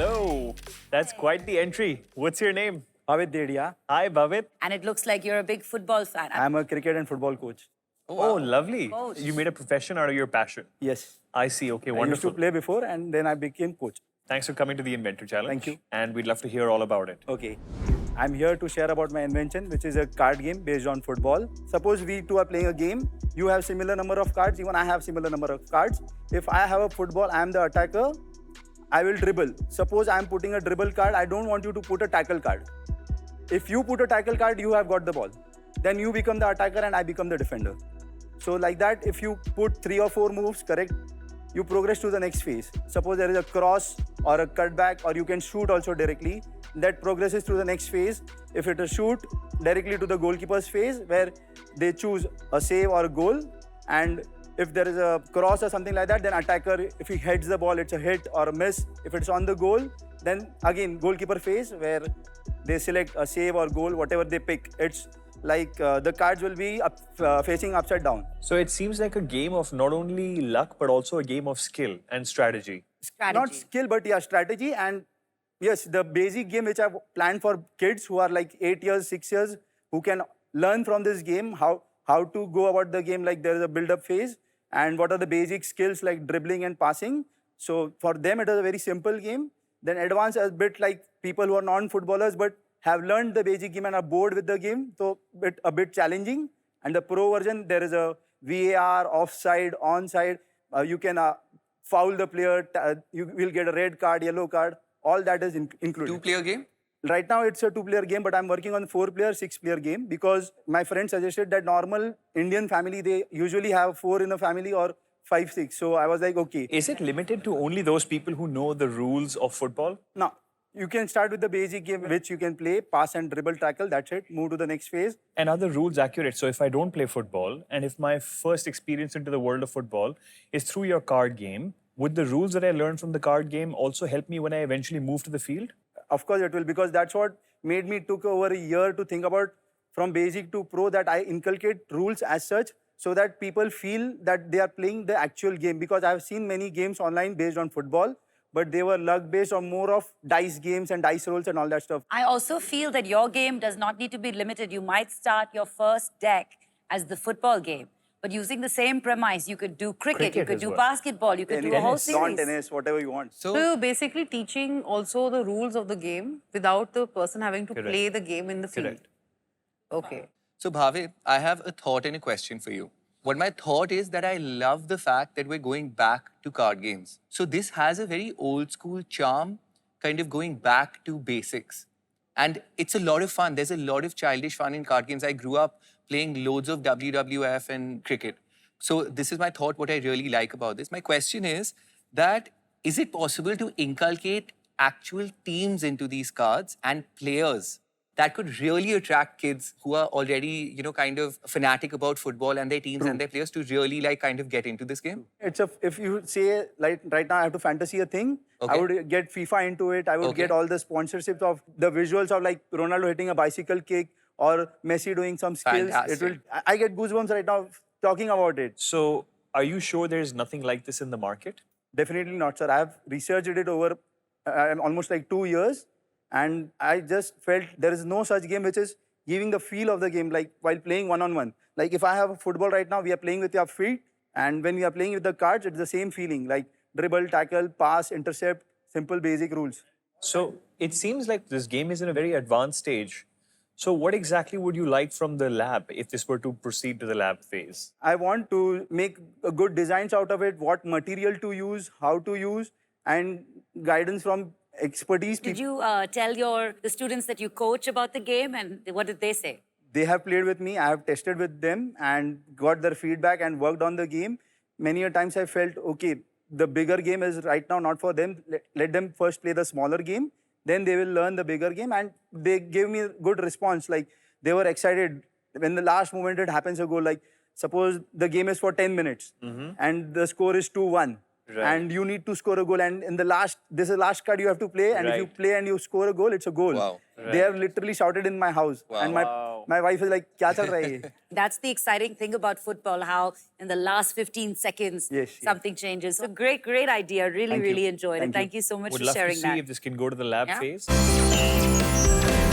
Hello. That's quite the entry. What's your name? Bhavit Dedhia. Hi, Bhavit. And it looks like you're a big football fan. I'm a cricket and football coach. Oh, lovely. Coach. You made a profession out of your passion. Yes. I see. Okay, I used wonderful. to play before and then I became coach. Thanks for coming to the Inventor Challenge. Thank you. And we'd love to hear all about it. Okay. I'm here to share about my invention, which is a card game based on football. Suppose we two are playing a game. You have similar number of cards, even I have similar number of cards. If I have a football, I am the attacker. I will dribble. Suppose I am putting a dribble card. I don't want you to put a tackle card. If you put a tackle card, you have got the ball. Then you become the attacker and I become the defender. So like that, if you put 3 or 4 moves, correct, you progress to the next phase. Suppose there is a cross or a cutback, or you can shoot also directly. That progresses to the next phase. If it is shoot, directly to the goalkeeper's phase, where they choose a save or a goal. And if there is a cross or something like that, then attacker, if he heads the ball, it's a hit or a miss. If it's on the goal, then again goalkeeper phase, where they select a save or goal, whatever they pick. It's like the cards will be facing upside down. So it seems like a game of not only luck, but also a game of skill and strategy. Strategy. Not skill, but yeah, strategy. And yes, the basic game which I've planned for kids who are like 8 years, 6 years, who can learn from this game how to go about the game. Like there is a build-up phase and what are the basic skills like dribbling and passing. So for them, it is a very simple game. Then advance a bit like people who are non-footballers but have learned the basic game and are bored with the game. So a bit challenging. And the pro version, there is a VAR, offside, onside. You can foul the player. You will get a red card, yellow card. All that is included. 2-player game? Right now, it's a 2-player game, but I'm working on 4-player, 6-player game because my friend suggested that normal Indian family, they usually have 4 in a family or 5, 6. So I was like, okay. Is it limited to only those people who know the rules of football? No. You can start with the basic game, which you can play, pass and dribble, tackle, that's it. Move to the next phase. And are the rules accurate? So if I don't play football, and if my first experience into the world of football is through your card game, would the rules that I learned from the card game also help me when I eventually move to the field? Of course it will, because that's what made me took over a year to think about from basic to pro, that I inculcate rules as such so that people feel that they are playing the actual game. Because I've seen many games online based on football, but they were luck-based or more of dice games and dice rolls and all that stuff. I also feel that your game does not need to be limited. You might start your first deck as the football game, but using the same premise, you could do cricket, you could as do well. basketball, you could do a whole Tennis, lawn series. tennis, whatever you want. So you're basically teaching also the rules of the game without the person having to Correct. play the game in the field. Correct. Okay. So Bhavit, I have a thought and a question for you. What my thought is that I love the fact that we're going back to card games. So this has a very old school charm, kind of going back to basics. And it's a lot of fun. There's a lot of childish fun in card games. I grew up playing loads of WWF and cricket. So this is my thought, what I really like about this. My question is that, is it possible to inculcate actual teams into these cards and players that could really attract kids who are already, kind of fanatic about football and their teams and their players to really kind of get into this game? If you say like right now I have to fantasy a thing, I Okay. would get FIFA into it. I would Okay. get all the sponsorships of the visuals of like Ronaldo hitting a bicycle kick or Messi doing some skills. Fantastic. I get goosebumps right now talking about it. So are you sure there's nothing like this in the market? Definitely not, sir. I have researched it over almost like 2 years. And I just felt there is no such game which is giving the feel of the game, like while playing one-on-one. Like if I have a football right now, we are playing with your feet. And when we are playing with the cards, it's the same feeling, like dribble, tackle, pass, intercept, simple basic rules. So it seems like this game is in a very advanced stage. So what exactly would you like from the lab if this were to proceed to the lab phase? I want to make good designs out of it, what material to use, how to use, and guidance from expertise. Did you tell the students that you coach about the game, and what did they say? They have played with me, I have tested with them and got their feedback and worked on the game. Many a times I felt, okay, the bigger game is right now not for them. Let them first play the smaller game, then they will learn the bigger game. And they gave me a good response. Like they were excited when the last moment it happens a goal. Like suppose the game is for 10 minutes and the score is 2-1. Right. and you need to score a goal. And in the last, this is the last card you have to play. And if you Right. play and you score a goal, it's a goal. Wow. They have literally shouted in my house. Wow. And my wife is like, "Kya chal raha hai ye?" That's the exciting thing about football, how in the last 15 seconds, Yes, yes. something changes. So great idea. Really, Thank you. really enjoyed it. Thank you. Thank you so much Would for love to sharing see that. if this can go to the lab Yeah. phase.